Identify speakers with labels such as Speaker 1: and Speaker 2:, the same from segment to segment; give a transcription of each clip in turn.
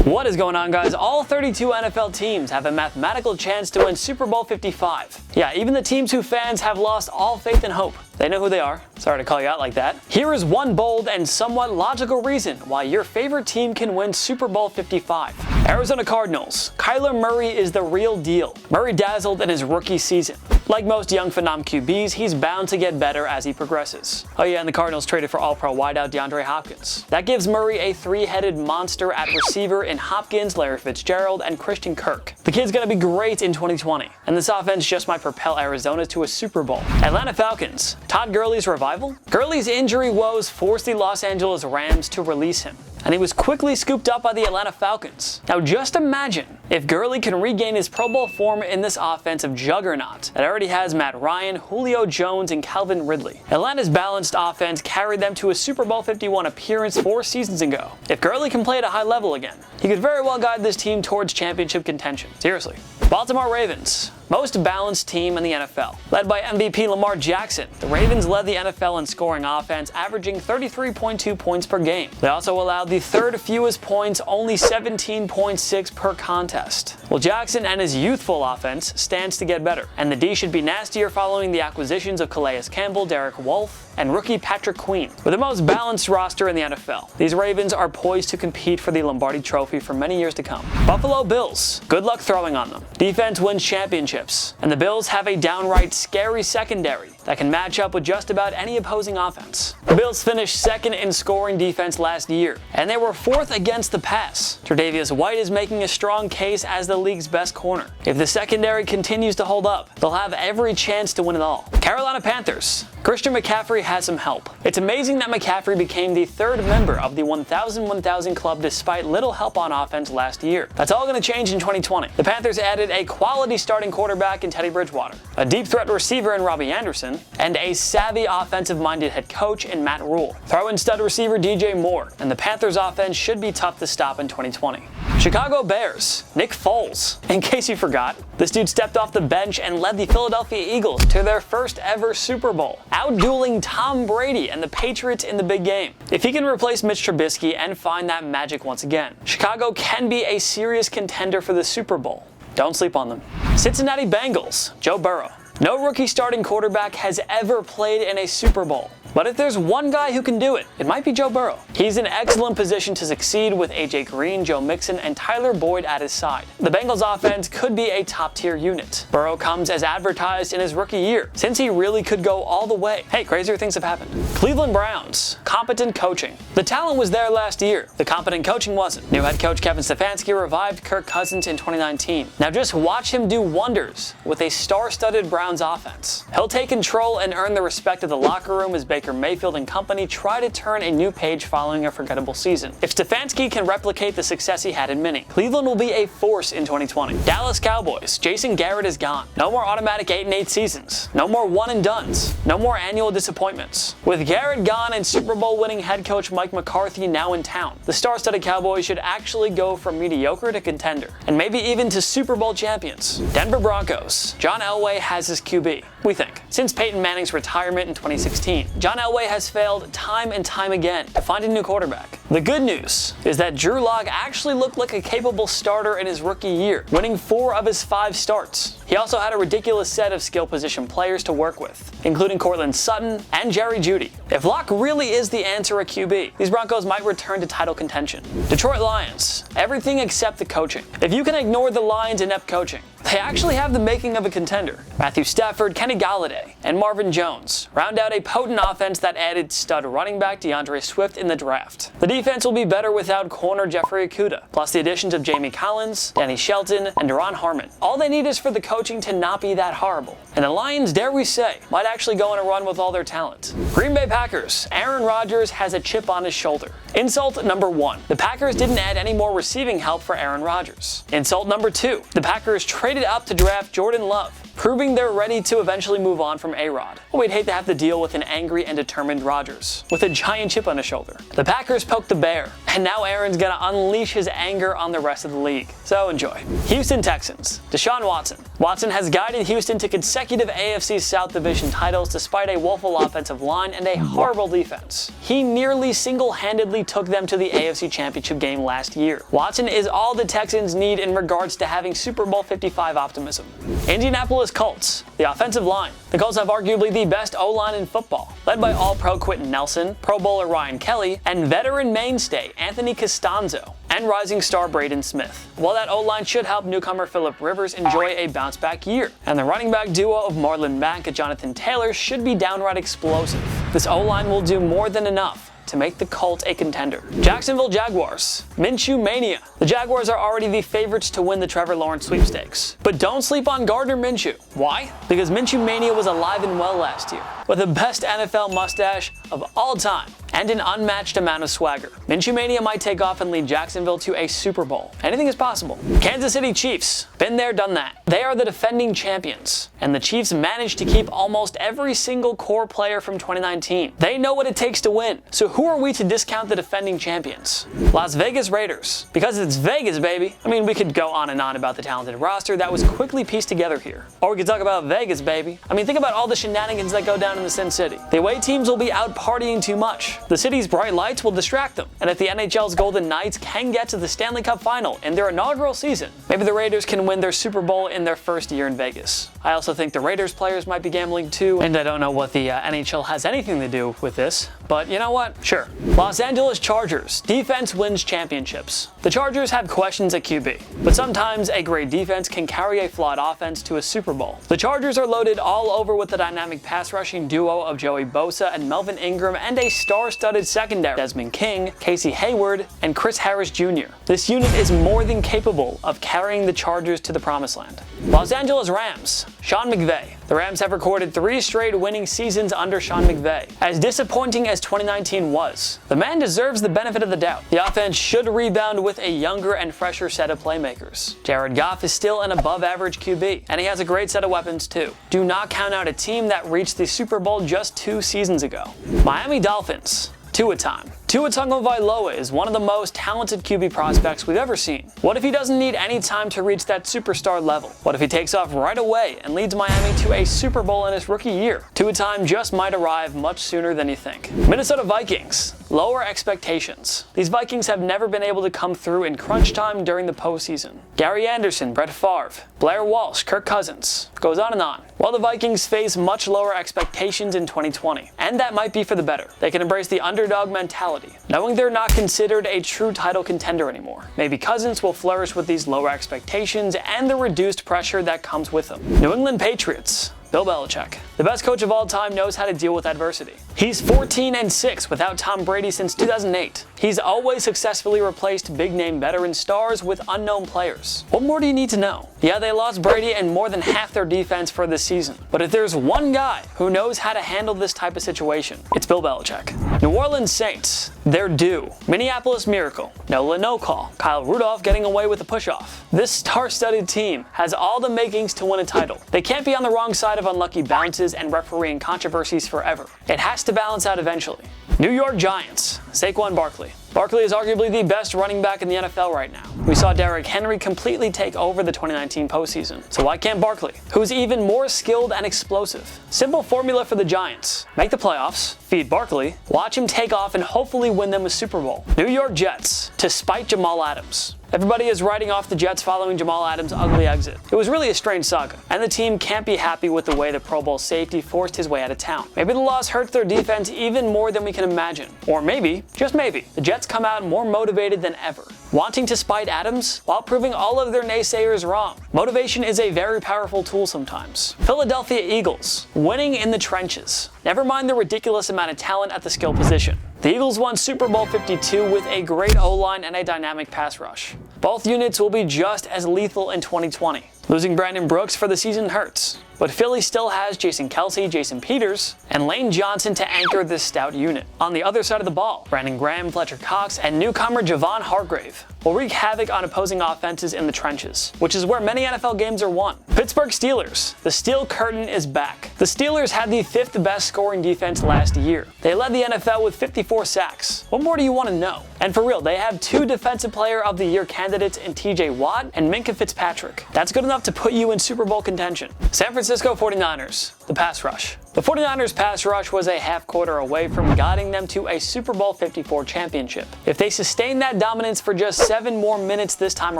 Speaker 1: What is going on, guys? All 32 NFL teams have a mathematical chance to win Super Bowl 55. Yeah, even the teams whose fans have lost all faith and hope. They know who they are. Sorry to call you out like that. Here is one bold and somewhat logical reason why your favorite team can win Super Bowl 55. Arizona Cardinals. Kyler Murray is the real deal. Murray dazzled in his rookie season. Like most young phenom QBs, he's bound to get better as he progresses. Oh yeah, and the Cardinals traded for All-Pro wideout DeAndre Hopkins. That gives Murray a three-headed monster at receiver in Hopkins, Larry Fitzgerald, and Christian Kirk. The kid's gonna be great in 2020, and this offense just might propel Arizona to a Super Bowl. Atlanta Falcons. Todd Gurley's revival? Gurley's injury woes forced the Los Angeles Rams to release him, and he was quickly scooped up by the Atlanta Falcons. Now just imagine if Gurley can regain his Pro Bowl form in this offensive juggernaut that already has Matt Ryan, Julio Jones, and Calvin Ridley. Atlanta's balanced offense carried them to a Super Bowl 51 appearance 4 seasons ago. If Gurley can play at a high level again, he could very well guide this team towards championship contention. Seriously. Baltimore Ravens. Most balanced team in the NFL. Led by MVP Lamar Jackson, the Ravens led the NFL in scoring offense, averaging 33.2 points per game. They also allowed the third fewest points, only 17.6 per contest. Well, Jackson and his youthful offense stands to get better, and the D should be nastier following the acquisitions of Calais Campbell, Derek Wolfe, and rookie Patrick Queen. With the most balanced roster in the NFL, these Ravens are poised to compete for the Lombardi Trophy for many years to come. Buffalo Bills. Good luck throwing on them. Defense wins championships, and the Bills have a downright scary secondary that can match up with just about any opposing offense. The Bills finished second in scoring defense last year, and they were fourth against the pass. Tre'Davious White is making a strong case as the league's best corner. If the secondary continues to hold up, they'll have every chance to win it all. Carolina Panthers. Christian McCaffrey has some help. It's amazing that McCaffrey became the third member of the 1,000 club despite little help on offense last year. That's all going to change in 2020. The Panthers added a quality starting quarterback in Teddy Bridgewater, a deep threat receiver in Robbie Anderson, and a savvy offensive-minded head coach in Matt Rule. Throw in stud receiver DJ Moore, and the Panthers offense should be tough to stop in 2020. Chicago Bears. Nick Foles. In case you forgot, this dude stepped off the bench and led the Philadelphia Eagles to their first ever Super Bowl, outdueling Tom Brady and the Patriots in the big game. If he can replace Mitch Trubisky and find that magic once again, Chicago can be a serious contender for the Super Bowl. Don't sleep on them. Cincinnati Bengals. Joe Burrow. No rookie starting quarterback has ever played in a Super Bowl. But if there's one guy who can do it, it might be Joe Burrow. He's in excellent position to succeed with AJ Green, Joe Mixon, and Tyler Boyd at his side. The Bengals offense could be a top-tier unit. Burrow comes as advertised in his rookie year, since he really could go all the way. Hey, crazier things have happened. Cleveland Browns. Competent coaching. The talent was there last year. The competent coaching wasn't. New head coach Kevin Stefanski revived Kirk Cousins in 2019. Now just watch him do wonders with a star-studded Browns offense. He'll take control and earn the respect of the locker room as Baker Mayfield and company try to turn a new page following a forgettable season. If Stefanski can replicate the success he had in Minnie, Cleveland will be a force in 2020. Dallas Cowboys. Jason Garrett is gone. No more automatic 8-8 seasons. No more one-and-dones. No more annual disappointments. With Garrett gone and Super Bowl winning head coach Mike McCarthy now in town, the star-studded Cowboys should actually go from mediocre to contender, and maybe even to Super Bowl champions. Denver Broncos. John Elway has his QB, we think. Since Peyton Manning's retirement in 2016, John Elway has failed time and time again to find a new quarterback. The good news is that Drew Lock actually looked like a capable starter in his rookie year, winning 4 of his 5 starts. He also had a ridiculous set of skill position players to work with, including Cortland Sutton and Jerry Jeudy. If Lock really is the answer at QB, these Broncos might return to title contention. Detroit Lions. Everything except the coaching. If you can ignore the Lions' inept coaching, they actually have the making of a contender. Matthew Stafford, Kenny Galladay, and Marvin Jones round out a potent offense that added stud running back DeAndre Swift in the draft. The defense will be better without corner Jeffrey Okudah, plus the additions of Jamie Collins, Danny Shelton, and Duron Harmon. All they need is for the coaching to not be that horrible. And the Lions, dare we say, might actually go on a run with all their talent. Green Bay Packers. Aaron Rodgers has a chip on his shoulder. Insult number 1. The Packers didn't add any more receiving help for Aaron Rodgers. Insult number 2. The Packers traded up to draft Jordan Love, proving they're ready to eventually move on from A-Rod. We'd hate to have to deal with an angry and determined Rodgers with a giant chip on his shoulder. The Packers poked the bear, and now Aaron's gonna unleash his anger on the rest of the league. So enjoy. Houston Texans. Deshaun Watson. Watson has guided Houston to consecutive consecutive AFC South Division titles despite a woeful offensive line and a horrible defense. He nearly single-handedly took them to the AFC Championship game last year. Watson is all the Texans need in regards to having Super Bowl 55 optimism. Indianapolis Colts, the offensive line. The Colts have arguably the best O-line in football, led by All-Pro Quentin Nelson, Pro Bowler Ryan Kelly, and veteran mainstay Anthony Costanzo, and rising star Braden Smith. While that O-line should help newcomer Phillip Rivers enjoy a bounce-back year, and the running back duo of Marlon Mack and Jonathan Taylor should be downright explosive. This O-line will do more than enough to make the Colts a contender. Jacksonville Jaguars, Minshew Mania. The Jaguars are already the favorites to win the Trevor Lawrence sweepstakes. But don't sleep on Gardner Minshew. Why? Because Minshew Mania was alive and well last year, with the best NFL mustache of all time and an unmatched amount of swagger. Minshew Mania might take off and lead Jacksonville to a Super Bowl. Anything is possible. Kansas City Chiefs, been there, done that. They are the defending champions, and the Chiefs managed to keep almost every single core player from 2019. They know what it takes to win, so who are we to discount the defending champions? Las Vegas Raiders, because it's Vegas, baby. I mean, we could go on and on about the talented roster that was quickly pieced together here. Or we could talk about Vegas, baby. I mean, think about all the shenanigans that go down in the Sin City. The away teams will be out partying too much. The city's bright lights will distract them, and if the NHL's Golden Knights can get to the Stanley Cup Final in their inaugural season, maybe the Raiders can win their Super Bowl in their first year in Vegas. I also think the Raiders players might be gambling too, and I don't know what the NHL has anything to do with this, but you know what? Sure. Los Angeles Chargers, defense wins championships. The Chargers have questions at QB, but sometimes a great defense can carry a flawed offense to a Super Bowl. The Chargers are loaded all over with the dynamic pass rushing duo of Joey Bosa and Melvin Ingram and a star-studded secondary, Desmond King, Casey Hayward, and Chris Harris Jr. This unit is more than capable of carrying the Chargers to the promised land. Los Angeles Rams, Sean McVay. The Rams have recorded 3 straight winning seasons under Sean McVay. As disappointing as 2019 was, the man deserves the benefit of the doubt. The offense should rebound with a younger and fresher set of playmakers. Jared Goff is still an above-average QB, and he has a great set of weapons too. Do not count out a team that reached the Super Bowl just 2 seasons ago. Miami Dolphins, Tua time. Tua Tagovailoa is one of the most talented QB prospects we've ever seen. What if he doesn't need any time to reach that superstar level? What if he takes off right away and leads Miami to a Super Bowl in his rookie year? Tua time just might arrive much sooner than you think. Minnesota Vikings, lower expectations. These Vikings have never been able to come through in crunch time during the postseason. Gary Anderson, Brett Favre, Blair Walsh, Kirk Cousins, goes on and on. While the Vikings face much lower expectations in 2020, and that might be for the better. They can embrace the underdog mentality, knowing they're not considered a true title contender anymore. Maybe Cousins will flourish with these lower expectations and the reduced pressure that comes with them. New England Patriots, Bill Belichick. The best coach of all time knows how to deal with adversity. He's 14-6 without Tom Brady since 2008. He's always successfully replaced big-name veteran stars with unknown players. What more do you need to know? Yeah, they lost Brady and more than half their defense for this season. But if there's one guy who knows how to handle this type of situation, it's Bill Belichick. New Orleans Saints, they're due. Minneapolis Miracle, no call. Kyle Rudolph getting away with a push-off. This star-studded team has all the makings to win a title. They can't be on the wrong side of unlucky bounces and refereeing controversies forever. It has to balance out eventually. New York Giants, Saquon Barkley. Barkley is arguably the best running back in the NFL right now. We saw Derrick Henry completely take over the 2019 postseason. So why can't Barkley, who's even more skilled and explosive? Simple formula for the Giants. Make the playoffs, feed Barkley, watch him take off and hopefully win them a Super Bowl. New York Jets, to spite Jamal Adams. Everybody is writing off the Jets following Jamal Adams' ugly exit. It was really a strange saga, and the team can't be happy with the way the Pro Bowl safety forced his way out of town. Maybe the loss hurts their defense even more than we can imagine. Or maybe, just maybe, the Jets come out more motivated than ever, wanting to spite Adams while proving all of their naysayers wrong. Motivation is a very powerful tool sometimes. Philadelphia Eagles, winning in the trenches. Never mind the ridiculous amount of talent at the skill position. The Eagles won Super Bowl 52 with a great O-line and a dynamic pass rush. Both units will be just as lethal in 2020. Losing Brandon Brooks for the season hurts, but Philly still has Jason Kelce, Jason Peters, and Lane Johnson to anchor this stout unit. On the other side of the ball, Brandon Graham, Fletcher Cox, and newcomer Javon Hargrave will wreak havoc on opposing offenses in the trenches, which is where many NFL games are won. Pittsburgh Steelers, the Steel Curtain is back. The Steelers had the 5th best scoring defense last year. They led the NFL with 54 sacks. What more do you want to know? And for real, they have 2 Defensive Player of the Year candidates in TJ Watt and Minkah Fitzpatrick. That's good enough to put you in Super Bowl contention. San Francisco 49ers, the pass rush. The 49ers pass rush was a half quarter away from guiding them to a Super Bowl 54 championship. If they sustain that dominance for just 7 more minutes this time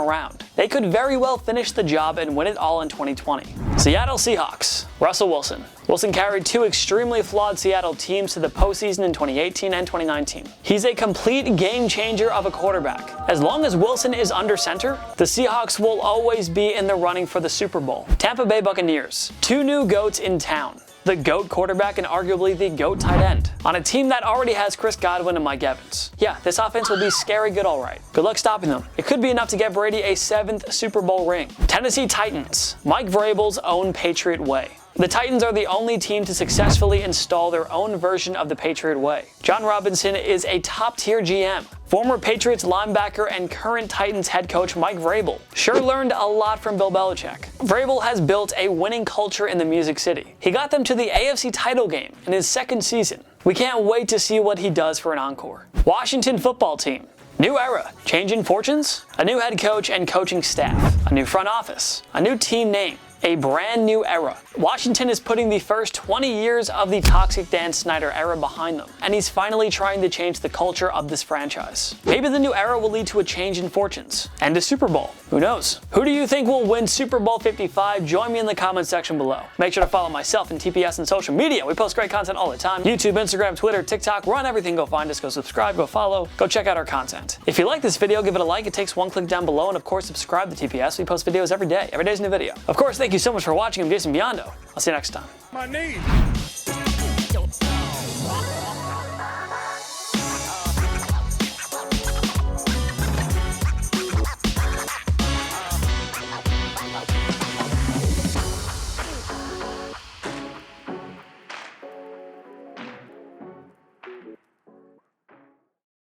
Speaker 1: around, they could very well finish the job and win it all in 2020. Seattle Seahawks, Russell Wilson. Wilson carried 2 extremely flawed Seattle teams to the postseason in 2018 and 2019. He's a complete game changer of a quarterback. As long as Wilson is under center, the Seahawks will always be in the running for the Super Bowl. Tampa Bay Buccaneers, 2 new GOATs in town. The GOAT quarterback and arguably the GOAT tight end, on a team that already has Chris Godwin and Mike Evans. Yeah, this offense will be scary good alright. Good luck stopping them. It could be enough to get Brady a 7th Super Bowl ring. Tennessee Titans, Mike Vrabel's own Patriot way. The Titans are the only team to successfully install their own version of the Patriot way. John Robinson is a top-tier GM. Former Patriots linebacker and current Titans head coach Mike Vrabel sure learned a lot from Bill Belichick. Vrabel has built a winning culture in the Music City. He got them to the AFC title game in his 2nd season. We can't wait to see what he does for an encore. Washington football team. New era, change in fortunes, a new head coach and coaching staff, a new front office, a new team name. A brand new era. Washington is putting the first 20 years of the toxic Dan Snyder era behind them, and he's finally trying to change the culture of this franchise. Maybe the new era will lead to a change in fortunes, and a Super Bowl. Who knows? Who do you think will win Super Bowl 55? Join me in the comments section below. Make sure to follow myself and TPS on social media. We post great content all the time. YouTube, Instagram, Twitter, TikTok, we're on everything. Go find us, go subscribe, go follow, go check out our content. If you like this video, give it a like. It takes 1 click down below, and of course subscribe to TPS. We post videos every day. Every day's a new video. Of course, thank you so much for watching. I'm Jason Biondo. I'll see you next time.
Speaker 2: My knee.